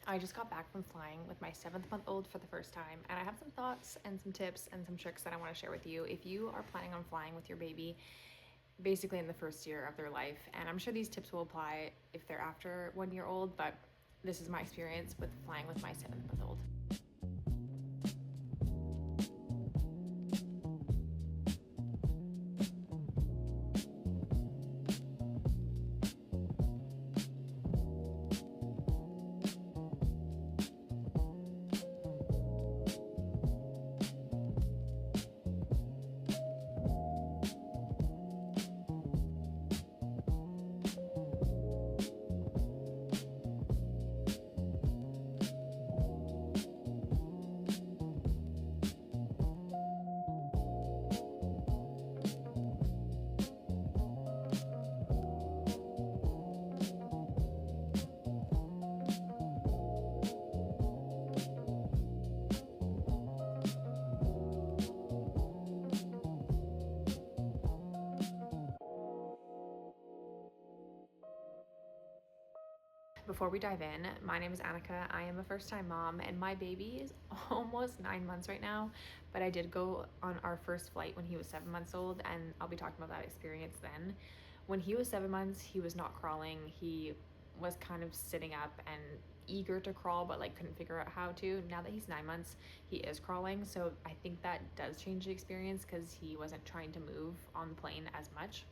I just got back from flying with my 7-month-old for the first time, and I have some thoughts and some tips and some tricks that I want to share with you if you are planning on flying with your baby basically in the first year of their life. And I'm sure these tips will apply if they're after 1 year old, but this is my experience with flying with my 7-month-old. Before we dive in, my name is Annika. I am a first-time mom, and my baby is almost 9 months right now, but I did go on our first flight when he was 7 months old, and I'll be talking about that experience then. When he was 7 months, he was not crawling. He was kind of sitting up and eager to crawl, but like couldn't figure out how to. Now that he's 9 months, he is crawling, so I think that does change the experience because he wasn't trying to move on the plane as much.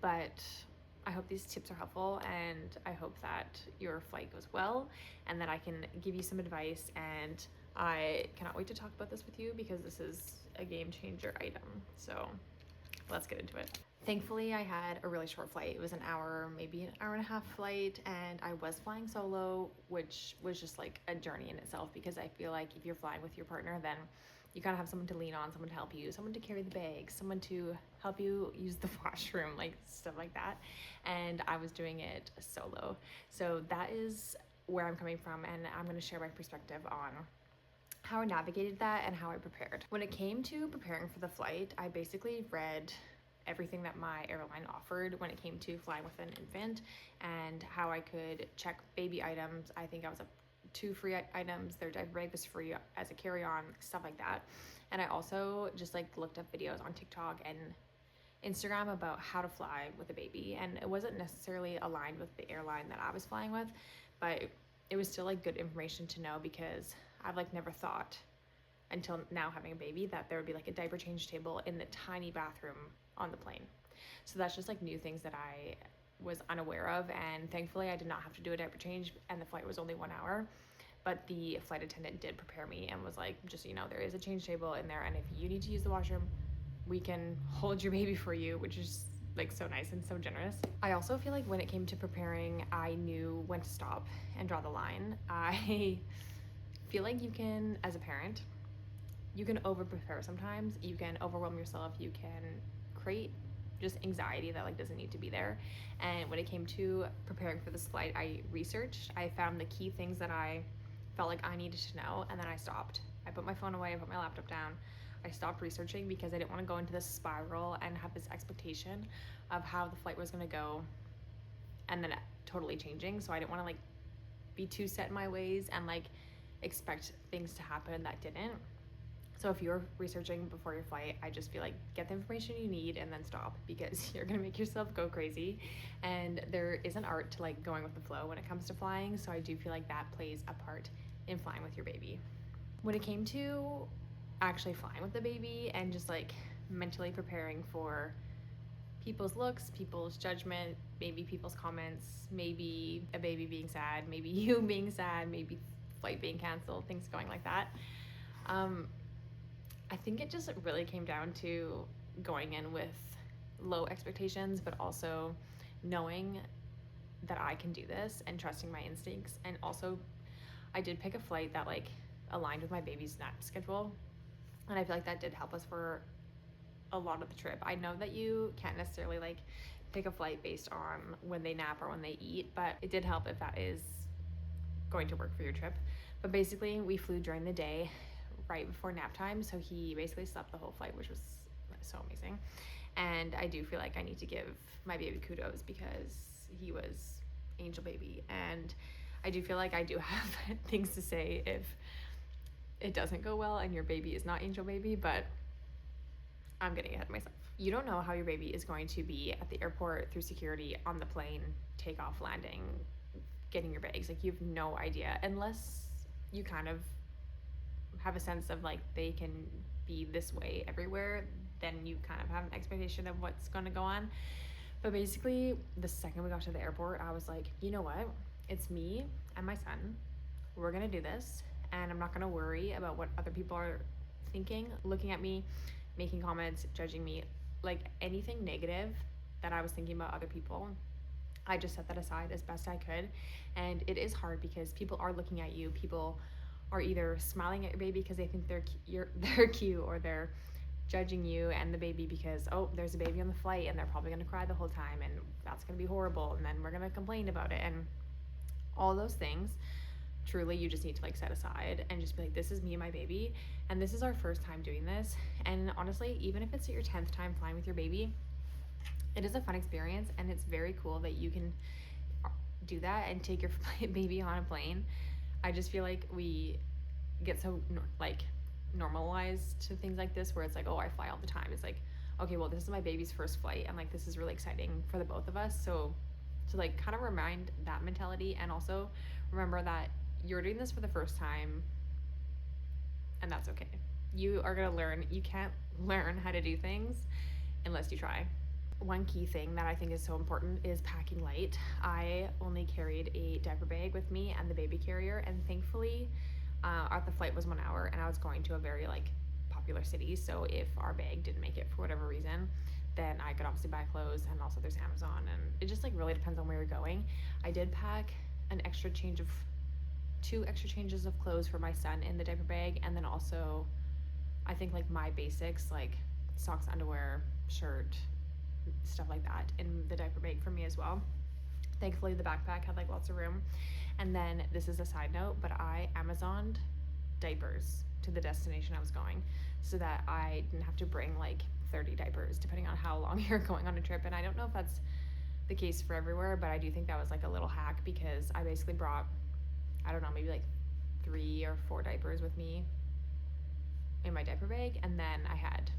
But I hope these tips are helpful, and I hope that your flight goes well and that I can give you some advice, and I cannot wait to talk about this with you because this is a game changer item. So let's get into it. Thankfully, I had a really short flight. It was an hour, maybe an hour and a half flight, and I was flying solo, which was just like a journey in itself because I feel like if you're flying with your partner, then you gotta have someone to lean on, someone to help you, someone to carry the bags, someone to help you use the washroom, like stuff like that. And I was doing it solo. So that is where I'm coming from, and I'm gonna share my perspective on how I navigated that and how I prepared. When it came to preparing for the flight, I basically read everything that my airline offered when it came to flying with an infant and how I could check baby items. I think I was up 2 free items. Their diaper bag was free as a carry-on, stuff like that. And I also just like looked up videos on TikTok and Instagram about how to fly with a baby, and it wasn't necessarily aligned with the airline that I was flying with, but it was still like good information to know because I've like never thought until now, having a baby, that there would be like a diaper change table in the tiny bathroom on the plane. So that's just like new things that I was unaware of, and thankfully I did not have to do a diaper change, and the flight was only 1 hour. But the flight attendant did prepare me and was like, just, you know, there is a change table in there, and if you need to use the washroom, we can hold your baby for you, which is like so nice and so generous. I also feel like when it came to preparing, I knew when to stop and draw the line. I feel like you can, as a parent, you can over prepare sometimes. You can overwhelm yourself. You can create just anxiety that like doesn't need to be there. And when it came to preparing for this flight, I researched. I found the key things that I felt like I needed to know, and then I stopped. I put my phone away, I put my laptop down. I stopped researching because I didn't want to go into this spiral and have this expectation of how the flight was going to go and then totally changing. So I didn't want to like be too set in my ways and like expect things to happen that didn't. So if you're researching before your flight, I just feel like get the information you need and then stop, because you're gonna make yourself go crazy. And there is an art to like going with the flow when it comes to flying. So I do feel like that plays a part in flying with your baby. When it came to actually flying with the baby and just like mentally preparing for people's looks, people's judgment, maybe people's comments, maybe a baby being sad, maybe you being sad, maybe flight being canceled, things going like that. I think it just really came down to going in with low expectations, but also knowing that I can do this and trusting my instincts. And also I did pick a flight that like aligned with my baby's nap schedule, and I feel like that did help us for a lot of the trip. I know that you can't necessarily like pick a flight based on when they nap or when they eat, but it did help if that is going to work for your trip. But basically we flew during the day right before nap time, so he basically slept the whole flight, which was so amazing. And I do feel like I need to give my baby kudos because he was angel baby. And I do feel like I do have things to say if it doesn't go well and your baby is not angel baby, but I'm getting ahead of myself. You don't know how your baby is going to be at the airport, through security, on the plane, takeoff, landing, getting your bags. Like, you have no idea unless you kind of have a sense of like they can be this way everywhere. Then you kind of have an expectation of what's going to go on. But basically, the second we got to the airport, I was like, you know what? It's me and my son. We're going to do this. And I'm not going to worry about what other people are thinking, looking at me, making comments, judging me. Like, anything negative that I was thinking about other people, I just set that aside as best I could. And it is hard because people are looking at you. People are either smiling at your baby because they think they're cute, or they're judging you and the baby because, oh, there's a baby on the flight and they're probably going to cry the whole time and that's going to be horrible, and then we're going to complain about it, and all those things. Truly, you just need to like set aside and just be like, this is me and my baby, and this is our first time doing this. And honestly, even if it's your 10th time flying with your baby, it is a fun experience, and it's very cool that you can do that and take your baby on a plane. I just feel like we get so like normalized to things like this, where it's like, oh, I fly all the time. It's like, okay, well, this is my baby's first flight, and like this is really exciting for the both of us. So to like kind of remind that mentality, and also remember that you're doing this for the first time, and that's okay. You are going to learn. You can't learn how to do things unless you try. One key thing that I think is so important is packing light. I only carried a diaper bag with me and the baby carrier, and thankfully the flight was 1 hour, and I was going to a very like popular city, so if our bag didn't make it for whatever reason, then I could obviously buy clothes, and also there's Amazon, and it just like really depends on where you're going. I did pack two extra changes of clothes for my son in the diaper bag, and then also I think like my basics, like socks, underwear, shirt, stuff like that, in the diaper bag for me as well. Thankfully, the backpack had like lots of room. And then, this is a side note, but I Amazoned diapers to the destination I was going, so that I didn't have to bring like 30 diapers depending on how long you're going on a trip. And I don't know if that's the case for everywhere, but I do think that was like a little hack, because I basically brought, I don't know, maybe like 3 or 4 diapers with me in my diaper bag, and then I had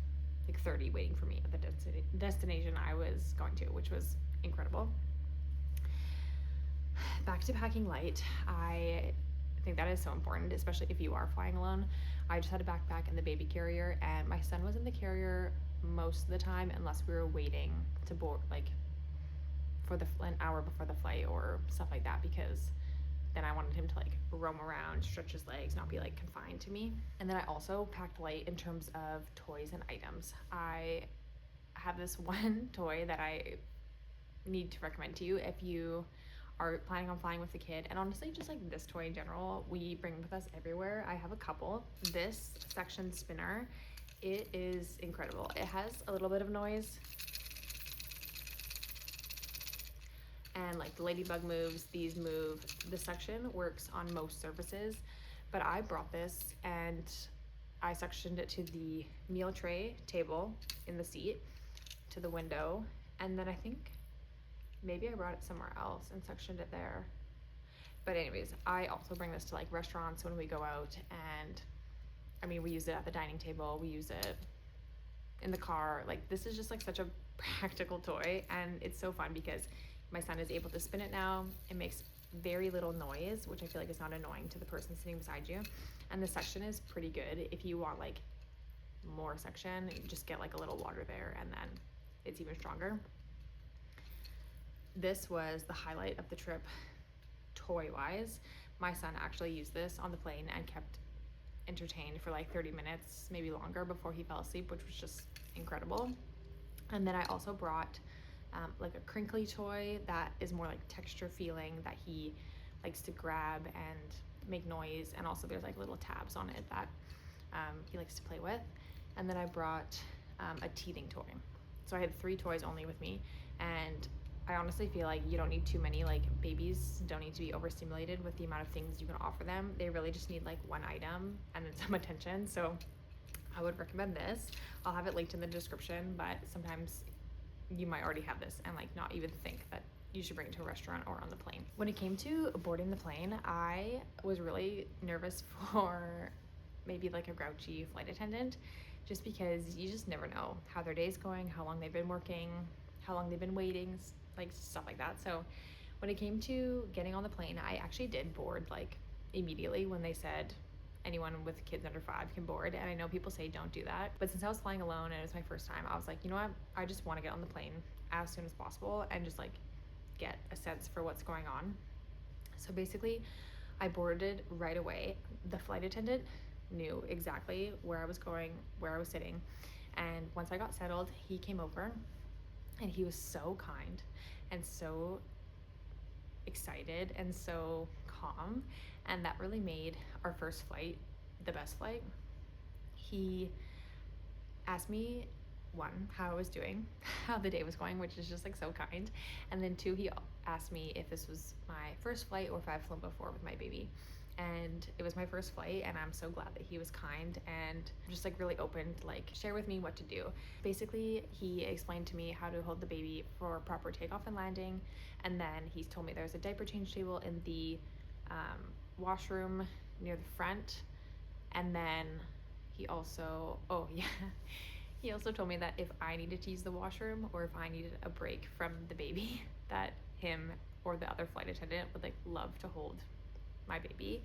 like 30 waiting for me at the destination I was going to, which was incredible. Back to packing light, I think that is so important, especially if you are flying alone. I just had a backpack and the baby carrier, and my son was in the carrier most of the time, unless we were waiting to board, like for an hour before the flight or stuff like that, because then I wanted him to like roam around, stretch his legs, not be like confined to me. And then I also packed light in terms of toys and items. I have this one toy that I need to recommend to you if you are planning on flying with a kid, and honestly just like this toy in general, we bring with us everywhere. I have a couple. This suction spinner, it is incredible. It has a little bit of noise, and like the ladybug moves, these move. The suction works on most surfaces, but I brought this and I suctioned it to the meal tray table in the seat, to the window, and then I think maybe I brought it somewhere else and suctioned it there. But anyways, I also bring this to like restaurants when we go out, and I mean, we use it at the dining table, we use it in the car. Like, this is just like such a practical toy, and it's so fun because my son is able to spin it now. It makes very little noise, which I feel like is not annoying to the person sitting beside you. And the suction is pretty good. If you want like more suction, you just get like a little water there, and then it's even stronger. This was the highlight of the trip toy wise. My son actually used this on the plane and kept entertained for like 30 minutes, maybe longer, before he fell asleep, which was just incredible. And then I also brought like a crinkly toy that is more like texture feeling, that he likes to grab and make noise, and also there's like little tabs on it that he likes to play with. And then I brought a teething toy. So I had 3 toys only with me, and I honestly feel like you don't need too many. Like, babies don't need to be overstimulated with the amount of things you can offer them. They really just need like one item and then some attention. So I would recommend this. I'll have it linked in the description, but sometimes you might already have this and like not even think that you should bring it to a restaurant or on the plane. When it came to boarding the plane, I was really nervous for maybe like a grouchy flight attendant, just because you just never know how their day's going, how long they've been working, how long they've been waiting, like stuff like that. So when it came to getting on the plane, I actually did board like immediately when they said anyone with kids under 5 can board. And I know people say don't do that, but since I was flying alone and it was my first time, I was like, you know what, I just want to get on the plane as soon as possible and just like get a sense for what's going on. So basically I boarded right away. The flight attendant knew exactly where I was going, where I was sitting, and once I got settled, he came over and he was so kind and so excited and so calm, and that really made our first flight the best flight. He asked me, one, how I was doing, how the day was going, which is just like so kind, and then two, he asked me if this was my first flight or if I've flown before with my baby. And it was my first flight, and I'm so glad that he was kind and just like really open to like share with me what to do. Basically, he explained to me how to hold the baby for proper takeoff and landing, and then he's told me there's a diaper change table in the washroom near the front. And then he also, oh yeah, he also told me that if I needed to use the washroom or if I needed a break from the baby, that him or the other flight attendant would like love to hold my baby,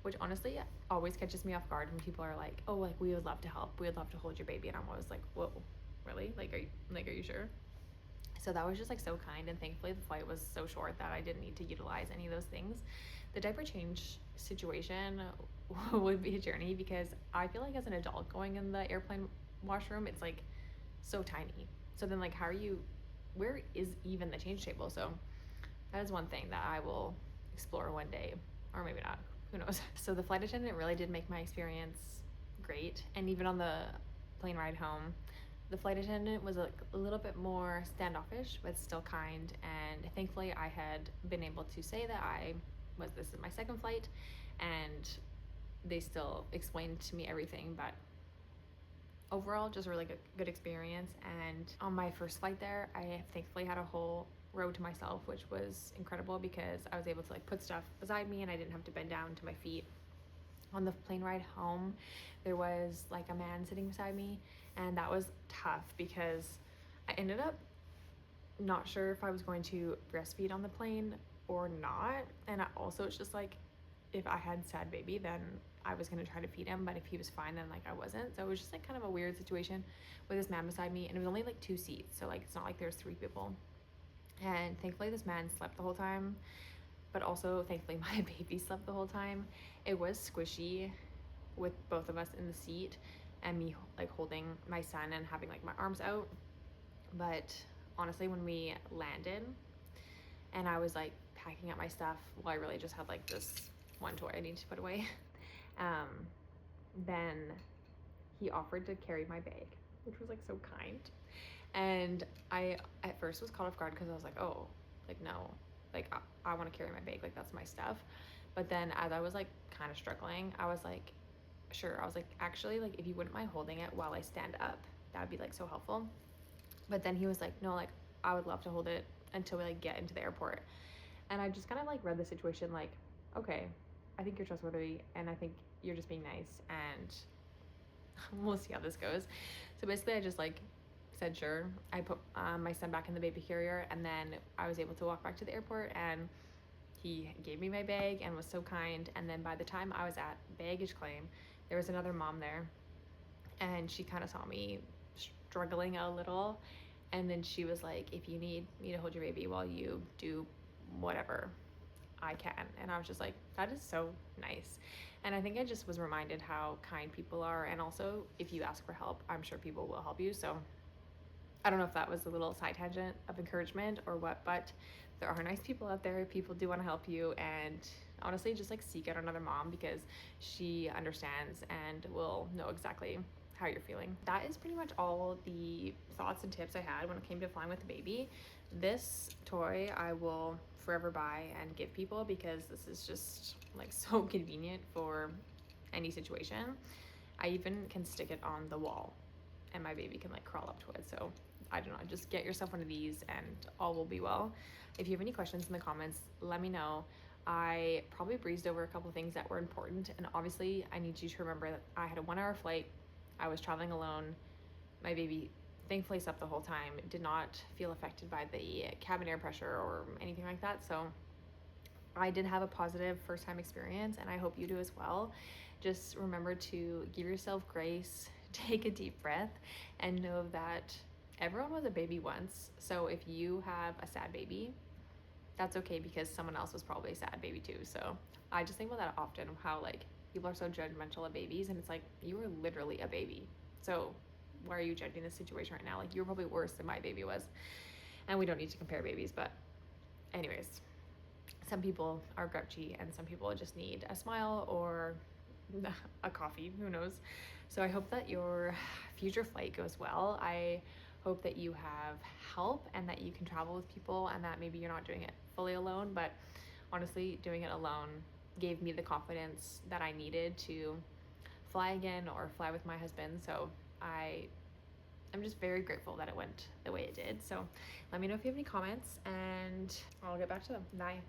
which honestly always catches me off guard when people are like, oh, like we would love to help, we would love to hold your baby, and I'm always like, whoa, really? Like are you sure? So that was just like so kind, and thankfully the flight was so short that I didn't need to utilize any of those things. The diaper change situation would be a journey, because I feel like as an adult going in the airplane washroom, it's like so tiny. So then like where is even the change table? So that is one thing that I will explore one day, or maybe not, who knows. So the flight attendant really did make my experience great, and even on the plane ride home, the flight attendant was like a little bit more standoffish but still kind, and thankfully I had been able to say that this is my second flight, and they still explained to me everything. But overall, just a really good experience. And on my first flight there, I thankfully had a whole row to myself, which was incredible because I was able to like put stuff beside me and I didn't have to bend down to my feet. On the plane ride home, there was like a man sitting beside me, and that was tough because I ended up not sure if I was going to breastfeed on the plane or not. And it's just like, if I had sad baby, then I was going to try to feed him, but if he was fine, then like I wasn't. So it was just like kind of a weird situation with this man beside me, and it was only like 2 seats, so like it's not like there's 3 people. And thankfully this man slept the whole time, but also thankfully my baby slept the whole time. It was squishy with both of us in the seat and me like holding my son and having like my arms out. But honestly, when we landed and I was like packing up my stuff, well, I really just had like this one toy I need to put away. Then he offered to carry my bag, which was like so kind. And I at first was caught off guard because I was like, oh, like no, like I want to carry my bag, like that's my stuff. But then as I was like kind of struggling, I was like, sure. I was like, actually, like if you wouldn't mind holding it while I stand up, that would be like so helpful. But then he was like, no, like I would love to hold it until we like get into the airport. And I just kind of like read the situation like, okay, I think you're trustworthy and I think you're just being nice, and we'll see how this goes. So basically I just like said sure. I put my son back in the baby carrier, and then I was able to walk back to the airport, and he gave me my bag and was so kind. And then by the time I was at baggage claim, there was another mom there, and she kind of saw me struggling a little, and then she was like, if you need me to hold your baby while you do whatever, I can. And I was just like, that is so nice. And I think I just was reminded how kind people are, and also if you ask for help, I'm sure people will help you. So I don't know if that was a little side tangent of encouragement or what, but there are nice people out there. People do want to help you, and honestly, just like seek out another mom because she understands and will know exactly how you're feeling. That is pretty much all the thoughts and tips I had when it came to flying with the baby. This toy I will forever buy and give people because this is just like so convenient for any situation. I even can stick it on the wall and my baby can like crawl up to it. So I don't know, just get yourself one of these and all will be well. If you have any questions in the comments, let me know. I probably breezed over a couple things that were important, and obviously I need you to remember that I had a 1-hour flight. I was traveling alone. My baby thankfully slept the whole time, did not feel affected by the cabin air pressure or anything like that. So I did have a positive first time experience, and I hope you do as well. Just remember to give yourself grace, take a deep breath, and know that everyone was a baby once. So if you have a sad baby, that's okay, because someone else was probably a sad baby too. So I just think about that often, how like people are so judgmental of babies, and it's like, you were literally a baby. So why are you judging this situation right now? Like, you were probably worse than my baby was. And we don't need to compare babies, but anyways, some people are grouchy and some people just need a smile or a coffee, who knows. So I hope that your future flight goes well. I hope that you have help and that you can travel with people, and that maybe you're not doing it fully alone, but honestly, doing it alone gave me the confidence that I needed to fly again or fly with my husband. So I'm just very grateful that it went the way it did. So let me know if you have any comments, and I'll get back to them. Bye.